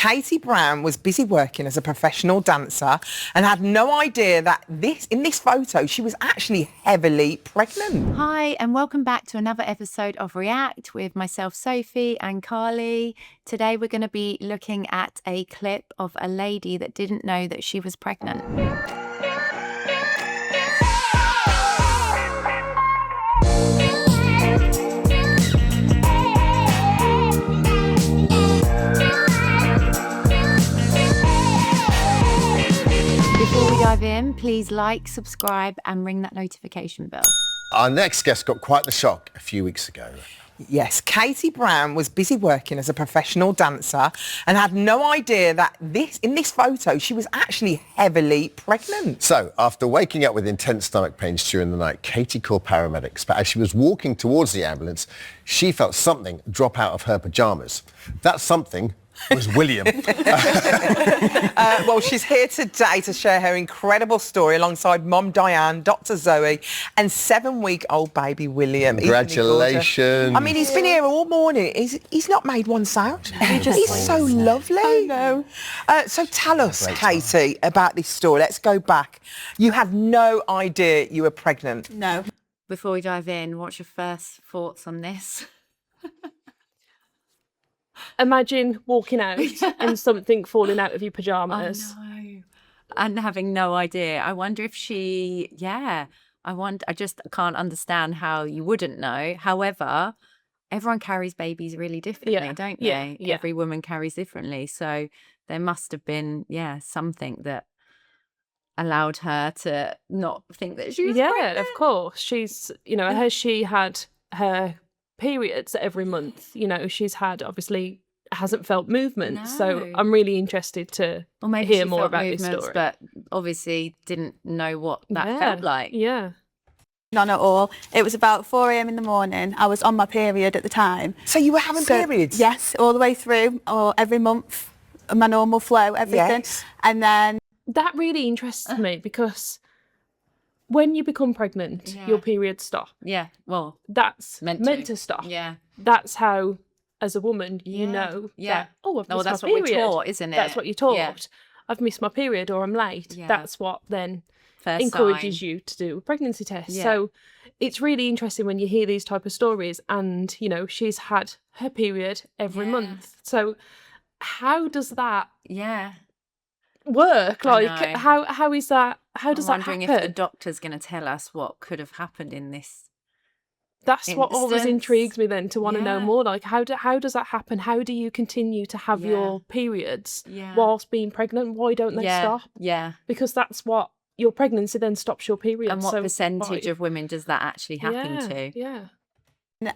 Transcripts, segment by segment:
Katie Brown was busy working as a professional dancer and had no idea that in this photo she was actually heavily pregnant. Hi, and welcome back to another episode of React with myself, Sophie, and Carly. Today we're going to be looking at a clip of a lady that didn't know that she was pregnant. Before we dive in, please like, subscribe, and ring that notification bell. Our next guest got quite the shock a few weeks ago. Yes, Katie Brown was busy working as a professional dancer and had no idea that in this photo she was actually heavily pregnant. So, after waking up with intense stomach pains during the night, Katie called paramedics, but as she was walking towards the ambulance, she felt something drop out of her pyjamas. That something was William. Well, she's here today to share her incredible story alongside Mom Diane, Dr. Zoe, and 7-week-old baby William. Congratulations. I mean, he's been here all morning. He's not made one sound. He's so lovely. I know. So tell us, Katie, about this story. Let's go back. You had no idea you were pregnant. No. Before we dive in, what's your first thoughts on this? Imagine walking out and something falling out of your pyjamas. Oh, no. And having no idea. I wonder if I just can't understand how you wouldn't know. However, everyone carries babies really differently, don't they? Yeah. Every woman carries differently. So there must have been, something that allowed her to not think that she was pregnant. Of course. She's, she had her periods every month. She's had, obviously, hasn't felt movement. No. So I'm really interested to hear more about this story. But obviously didn't know what that felt like. Yeah. None at all. It was about 4 a.m. in the morning. I was on my period at the time. So you were having periods? Yes, all the way through, or every month, my normal flow, everything. Yes. And then... That really interests me because when you become pregnant, your periods stop. Yeah, well, that's meant to stop. Yeah. That's how, as a woman, you know that, I've missed that's my what period. we're taught, isn't it? That's what you're taught. Yeah. I've missed my period or I'm late. Yeah. That's what then First encourages sign. you to do a pregnancy test. Yeah. So it's really interesting when you hear these type of stories and, she's had her period every month. So how does that work? Like, how is that? How does that happen? I'm wondering if the doctor's going to tell us what could have happened in this. That's what always instance. Intrigues me then to want to know more. Like, how does that happen? How do you continue to have your periods whilst being pregnant? Why don't they stop? Yeah. Because that's what your pregnancy then stops your period. And what percentage of women does that actually happen to? Yeah.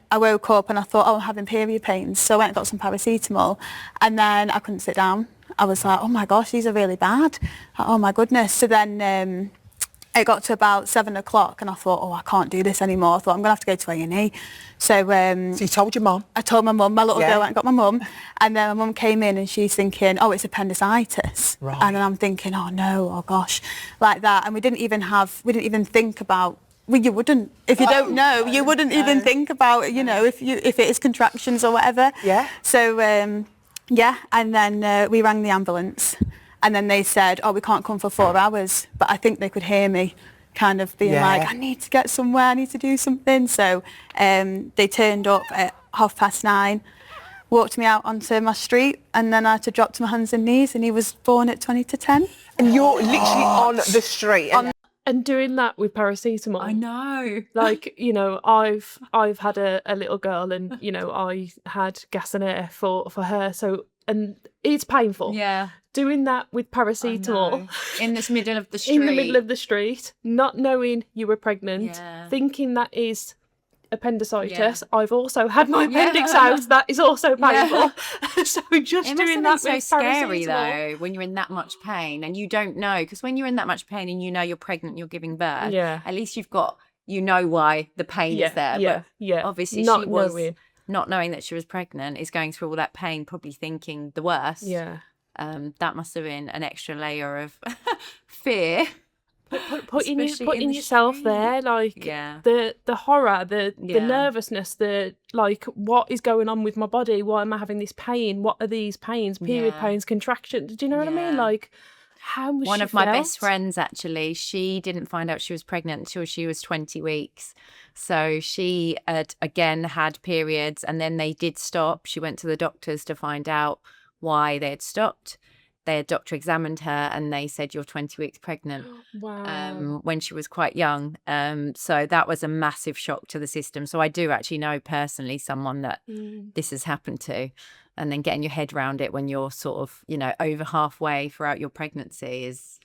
I woke up and I thought, I'm having period pains. So I went and got some paracetamol and then I couldn't sit down. I was like, oh my gosh, these are really bad. Oh my goodness. So then it got to about 7 o'clock and I thought, I can't do this anymore. I thought, I'm going to have to go to A&E. So you told your mum? I told my mum. My little girl went and got my mum. And then my mum came in and she's thinking, it's appendicitis. Right. And then I'm thinking, oh no, oh gosh, like that. And we didn't even think about, you wouldn't, if you don't know, you wouldn't even think about, if it is contractions or whatever. Yeah. So, and then we rang the ambulance and then they said, we can't come for 4 hours. But I think they could hear me kind of being like, I need to get somewhere, I need to do something. So they turned up at 9:30, walked me out onto my street and then I had to drop to my hands and knees and he was born at 20 to 10. And you're literally on the street. And doing that with paracetamol. I know. Like, I've had a little girl and, I had gas and air for her. So, and it's painful. Yeah. Doing that with paracetamol. In this middle of the street. In the middle of the street, not knowing you were pregnant, Yeah. thinking that is appendicitis. I've also had my appendix out. That is also painful. So just It doing must that have been with so scary paracetamol. though when you're in that much pain and you don't know, because when you're in that much pain and you know you're pregnant, you're giving birth. Yeah. At least you've got why the pain is there. But obviously Not she was knowing. not knowing that she was pregnant, is going through all that pain, probably thinking the worst. Yeah. That must have been an extra layer of fear. Putting Especially in the yourself street. there, like Yeah. the horror, the Yeah. nervousness, the like, what is going on with my body? Why am I having this pain? What are these pains? Period Yeah. pains, contractions. Do you know what I mean? Yeah. Like, how was One she of my best felt? friends, actually, she didn't find out she was pregnant until she was 20 weeks. So she had, again, had periods, and then they did stop. She went to the doctors to find out why they had stopped. Their doctor examined her and they said, you're 20 weeks pregnant. Wow. When she was quite young. So that was a massive shock to the system. So I do actually know personally someone that this has happened to. And then getting your head around it when you're sort of, you know, over halfway throughout your pregnancy is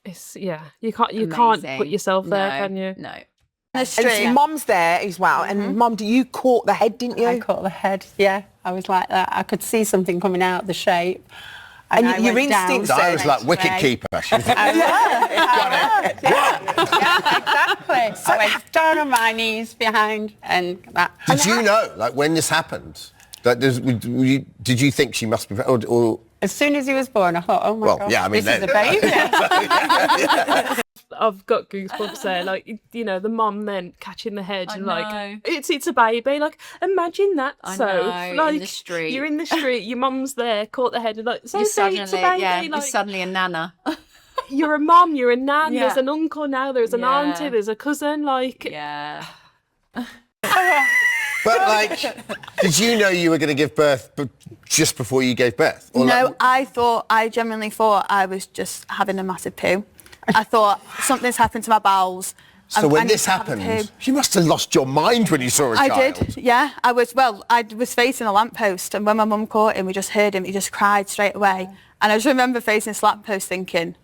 It's you can't put amazing. yourself there, No, can you? No. The And street. so Mum's there as well. And Mum, you caught the head, didn't you? I caught the head, yeah. I was like that. I could see something coming out, the shape. And And I your went down instincts I was like wicket straight. keeper. She was Exactly. I went down on my knees behind and that. Did you know, like, when this happened, that did you think she must be, or As soon as he was born, I thought, oh my well, God, yeah, I mean, this is a baby. I've got goosebumps there, like, you know, the mum then catching the head I and know. like it's a baby, like, imagine that. I so know, like in the street. you're in the street, your mum's there, caught the head and like, so You're say it's a baby, you're like, suddenly a nana. you're a mum, you're a nan, Yeah. there's an uncle now, there's an Yeah. auntie, there's a cousin, like, Yeah. but like, did you know you were going to give birth just before you gave birth? Or No, like, I genuinely thought I was just having a massive poo. I thought something's happened to my bowels. so I when need this to have a happened, poo. you must have lost your mind when you saw a I child. did, yeah. I was facing a lamppost, and when my mum caught him, we just heard him, he just cried straight away. And I just remember facing this lamppost thinking,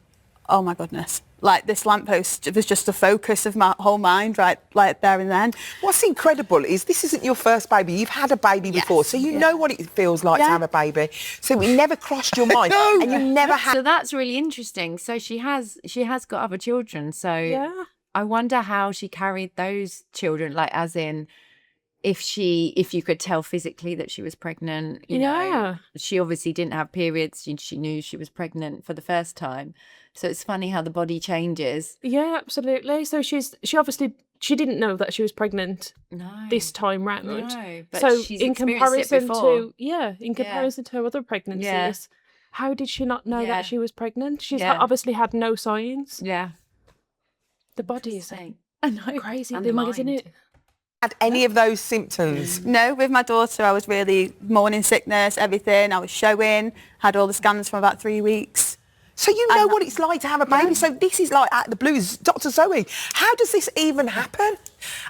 oh my goodness, like this lamppost was just the focus of my whole mind right there and then. What's incredible is this isn't your first baby. You've had a baby before, so you know what it feels like to Yeah. have a baby. So it never crossed your mind. No. And you never had... So that's really interesting. So she has got other children. So yeah. I wonder how she carried those children, like as in if you could tell physically that she was pregnant, you know. Yeah. She obviously didn't have periods. She knew she was pregnant for the first time. So it's funny how the body changes. Yeah, absolutely. So she didn't know that she was pregnant No. this time round. No, but so she's in experienced it comparison before. in comparison to her other pregnancies, how did she not know Yeah. that she was pregnant? She's Yeah. obviously had no signs. Yeah. The body is Interesting. I know. crazy, And the isn't mind. it? had any of those symptoms? No, with my daughter, I was really morning sickness, everything. I was showing, had all the scans for about 3 weeks. So you know what it's like to have a baby. So this is like out of the blues. Dr. Zoe, how does this even happen?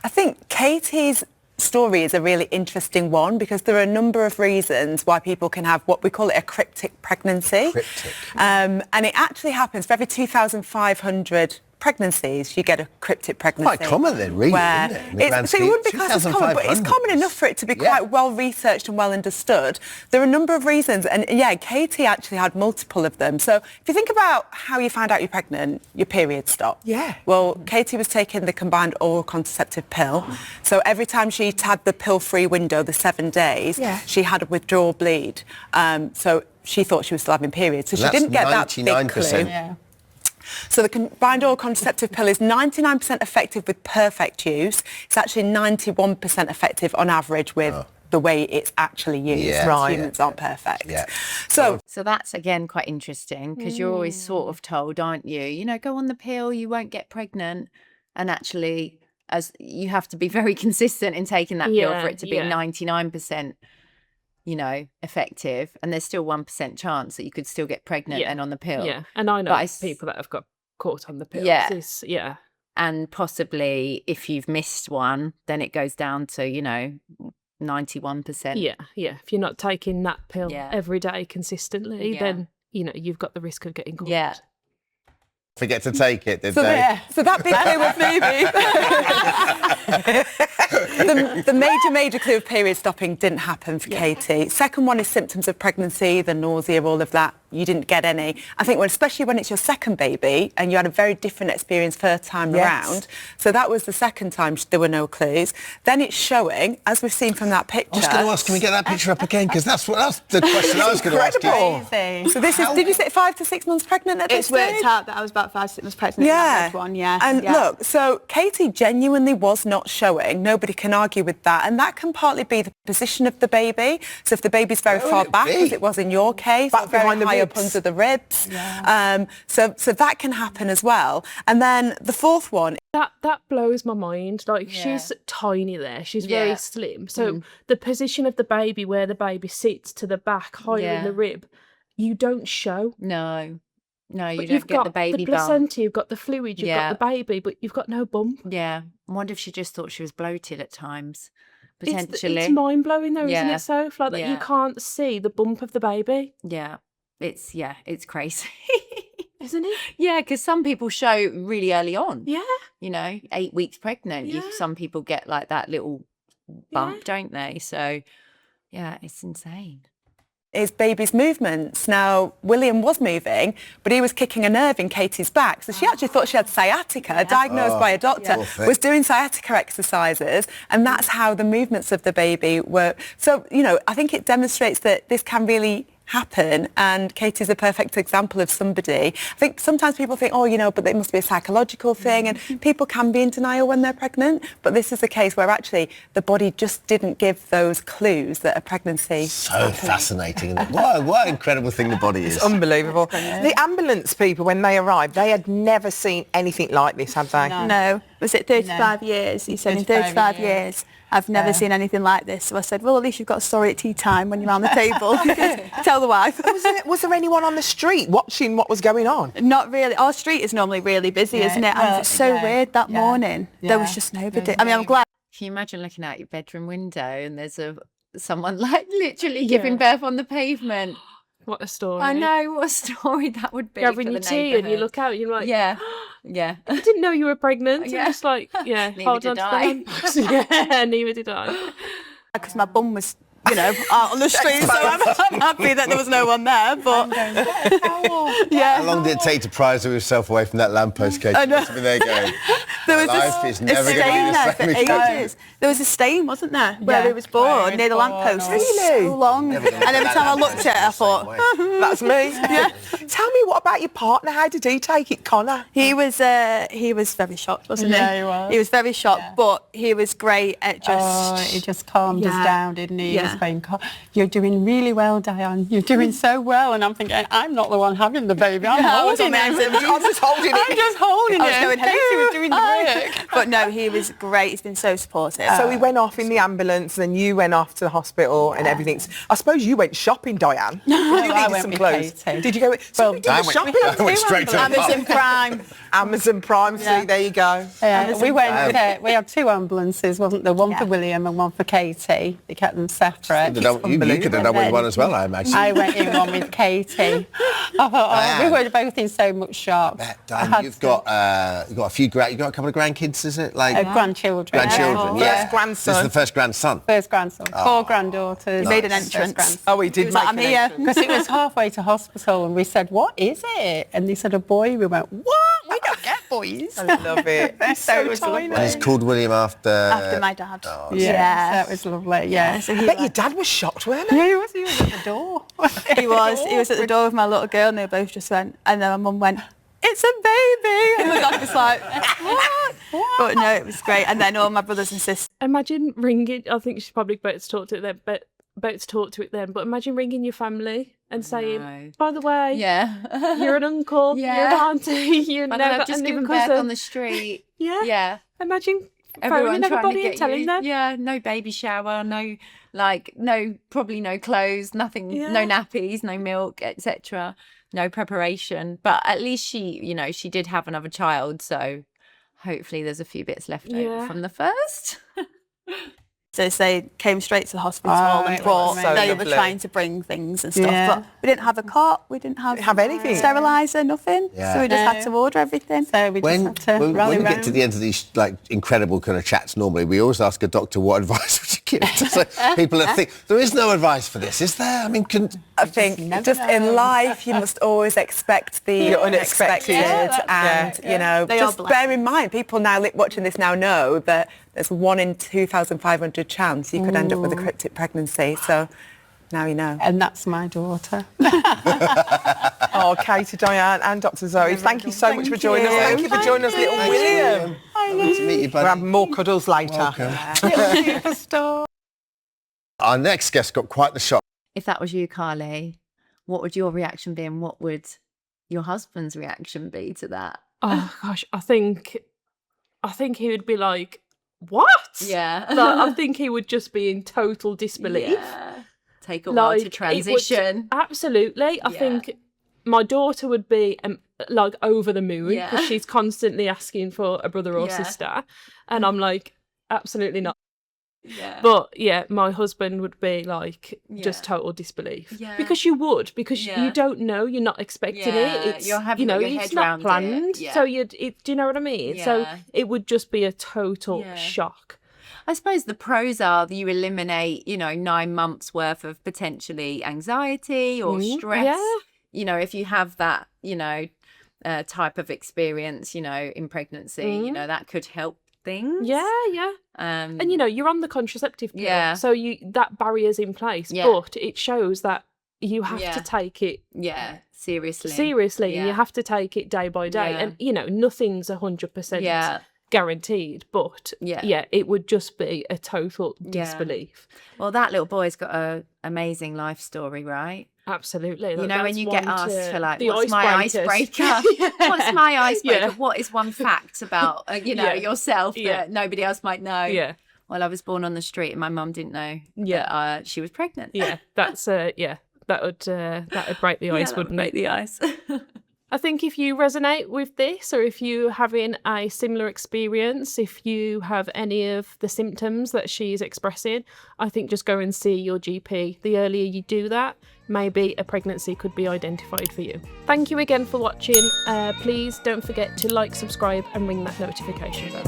I think Katie's story is a really interesting one because there are a number of reasons why people can have what we call it a cryptic pregnancy. Cryptic. And it actually happens for every 2,500 pregnancies, you get a cryptic pregnancy. Quite common then, really, where isn't it? In the grand so it scheme, wouldn't be classed as common, but it's 2,500. common enough for it to be quite well researched and well understood. There are a number of reasons, and yeah, Katie actually had multiple of them. So if you think about how you find out you're pregnant, your period stopped. Yeah. Well, Katie was taking the combined oral contraceptive pill. So every time she had the pill-free window, the 7 days, she had a withdrawal bleed. So she thought she was still having periods. So she That's didn't get that big 99%. clue. Yeah. So the combined oral contraceptive pill is 99% effective with perfect use. It's actually 91% effective on average with the way it's actually used. Yeah. Right. Humans aren't perfect. Yeah. So So that's, again, quite interesting because you're always sort of told, aren't you? You know, go on the pill, you won't get pregnant. And actually, as you have to be very consistent in taking that pill for it to be 99%, you know, effective. And there's still 1% chance that you could still get pregnant and on the pill. Yeah, and I know But people that have got caught on the pills. Yeah. And possibly if you've missed one, then it goes down to, you know, 91%. Yeah. If you're not taking that pill Yeah. every day consistently, Yeah. then, you know, you've got the risk of getting caught. Yeah. Forget to take it, did So, they? so that big clue of maybe. the major clue of period stopping didn't happen for Katie. Second one is symptoms of pregnancy, the nausea, all of that. you didn't get any. I think especially when it's your second baby and you had a very different experience first time around. So that was the second time there were no clues. Then it's showing, as we've seen from that picture. I was going to ask, can we get that picture up again? Because that's the question I was going to ask you. So this is, did you say 5 to 6 months pregnant at this It's worked stage? out that I was about 5 to 6 months pregnant. Yeah. One, yeah. And look, so Katie genuinely was not showing. Nobody can argue with that. And that can partly be the position of the baby. So if the baby's very far back, as it was in your case, Back or very behind the high up ribs. under the ribs. So that can happen as well. And then the fourth one. That blows my mind. Like, she's tiny there. She's very slim. So the position of the baby, where the baby sits to the back, higher in the rib, you don't show. No, you But don't get the baby the bump. placenta, you've got the fluid, you've got the baby, but you've got no bump. Yeah. I wonder if she just thought she was bloated at times, It's potentially. mind-blowing though, isn't Yeah. it, Soph? Like, that you can't see the bump of the baby. Yeah. It's crazy. Isn't it? Yeah, because some people show really early on. Yeah. 8 weeks pregnant. Yeah. Some people get like that little bump, don't they? So, yeah, it's insane. Is baby's movements. Now, William was moving, but he was kicking a nerve in Katie's back. So she actually thought she had sciatica, diagnosed by a doctor, was doing sciatica exercises, and that's how the movements of the baby were. So, I think it demonstrates that this can really happen, and Katie's a perfect example of somebody. I think sometimes people think, but it must be a psychological thing, and people can be in denial when they're pregnant, but this is a case where actually the body just didn't give those clues that a pregnancy. So fascinating. What an incredible thing the body is. It's unbelievable. The ambulance people, when they arrived, they had never seen anything like this, have they? No. Was it 35 years? He said, in 35 years, I've never seen anything like this. So I said, well, at least you've got a story at tea time when you're around the table. Tell the wife. Was there anyone on the street watching what was going on? Not really. Our street is normally really busy, isn't it? And it's so weird that morning. There was just nobody. I mean, I'm glad. Can you imagine looking out your bedroom window and there's someone like literally giving birth on the pavement? What a story. I know, what a story that would be. You're for having the your tea and you look out and you're like, yeah. I didn't know you were pregnant. Yeah. I'm just like, hold on did to I. the lamppost. Yeah, neither did I. Because my bum was, out on the street, so I'm happy that there was no one there. But How long did it take to prise yourself away from that lamppost, Katie? I know. Must have been there going, there was life is a never going stain to there be for the same again. ages. There was a stain, wasn't there, where he was born, near the lamppost. Really? So long. And every time I looked at it, I thought, That's me. Yeah. Tell me, what about your partner? How did he take it, Connor? he was very shocked, wasn't he? Yeah, he was. He was very shocked, but he was great at just. He just calmed us down, didn't he? He was Yeah. going, you're doing really well, Diane. You're doing so well. And I'm thinking, I'm not the one having the baby. I'm I was holding on him. there, I'm just holding it. I'm just holding I was it. going, hello, He was doing the work. But no, he was great. He's been so supportive. So we went off in the ambulance, and then you went off to the hospital, and everything's. I suppose you went shopping, Diane. You I needed went some with clothes. Katie. Did you go? So we did I the went- shopping. I went straight to the Amazon Prime. Amazon Prime. See, there you go. Yeah, we went. We had 2 ambulances, wasn't there? One for William and one for Katie. They kept them separate. You could have done with one as well, I imagine. I went in one with Katie. We were both in so much shock. Diane, you've got a few. You got a couple of grandkids, is it? Like Grandchildren. grandchildren. First Yeah. grandson. This is the first grandson. First grandson. 4 granddaughters. He made an First entrance. grandson. Oh, he did. He was like, make I'm an here. entrance. Because it was halfway to hospital and we said, what is it? And they said, a boy. We went, what? We don't get boys. I love it. He's So so it was tiny. And he's called William after My dad. Yeah, that was lovely. Yeah. So I bet your dad was shocked, weren't he? Yeah, he was at the door. He was at the door with my little girl, and they both just went, and then my mum went, it's a baby, and my dad was like, what? But no, it was great. And then all my brothers and sisters. Imagine ringing, I think she's probably about to talk to it then, but imagine ringing your family and saying, No. by the way, Yeah. you're an uncle, you're an auntie, you're But never I've just a new given cousin. birth on the street. Yeah. Yeah. Imagine Everyone phoning trying to everybody get and telling you. them. Yeah, no baby shower, probably no clothes, nothing, Yeah. no nappies, no milk, etc. No preparation. But at least she did have another child, so hopefully there's a few bits left over from the first. So they came straight to the hospital Oh, and it brought. was They lovely. were trying to bring things and stuff, Yeah. but we didn't have a cot. We didn't have anything. sterilizer, nothing. Yeah. So we just had to order everything. So we When just had to rally we get round. to the end of these incredible kind of chats, normally we always ask a doctor what advice would you ridiculous. So people that think there is no advice for this, is there? I mean, I think just in life, you must always expect the unexpected, and you know, just bear in mind, people now watching this now know that there's 1 in 2,500 chance you could end up with a cryptic pregnancy. So now you know. And that's my daughter. Oh, Katie, Diane and Dr. Zoe, thank you so much for joining us. Thank you for joining us, little William. Nice to meet you, buddy. We'll have more cuddles later. Little superstar. Our next guest got quite the shock. If that was you, Carly, what would your reaction be, and what would your husband's reaction be to that? Oh gosh, I think he would be like, "What?" Yeah. Like, I think he would just be in total disbelief. Yeah. Take a while to transition. Absolutely. I think my daughter would be like over the moon because she's constantly asking for a brother or sister, and I'm like, absolutely not. Yeah. But yeah, my husband would be like just total disbelief. Yeah. Because you don't know, you're not expecting it. It's, you're having your head it's not planned. Yeah. So do you know what I mean? Yeah. So it would just be a total shock. I suppose the pros are that you eliminate, 9 months worth of potentially anxiety or stress. Yeah. If you have that, type of experience, in pregnancy, that could help things. Yeah. And you're on the contraceptive pill, so that barrier's in place, but it shows that you have to take it seriously, and you have to take it day by day, and nothing's 100% guaranteed, but it would just be a total disbelief. Well, that little boy's got an amazing life story, right? Absolutely. When you get asked for like, the what's my icebreaker? What's my icebreaker? Yeah. What is one fact about yourself that nobody else might know? Yeah. Well, I was born on the street and my mum didn't know that she was pregnant. Yeah, that's that would break the ice, wouldn't it? Break the ice. I think if you resonate with this, or if you're having a similar experience, if you have any of the symptoms that she's expressing, I think just go and see your GP. The earlier you do that, maybe a pregnancy could be identified for you. Thank you again for watching. Please don't forget to like, subscribe and ring that notification bell.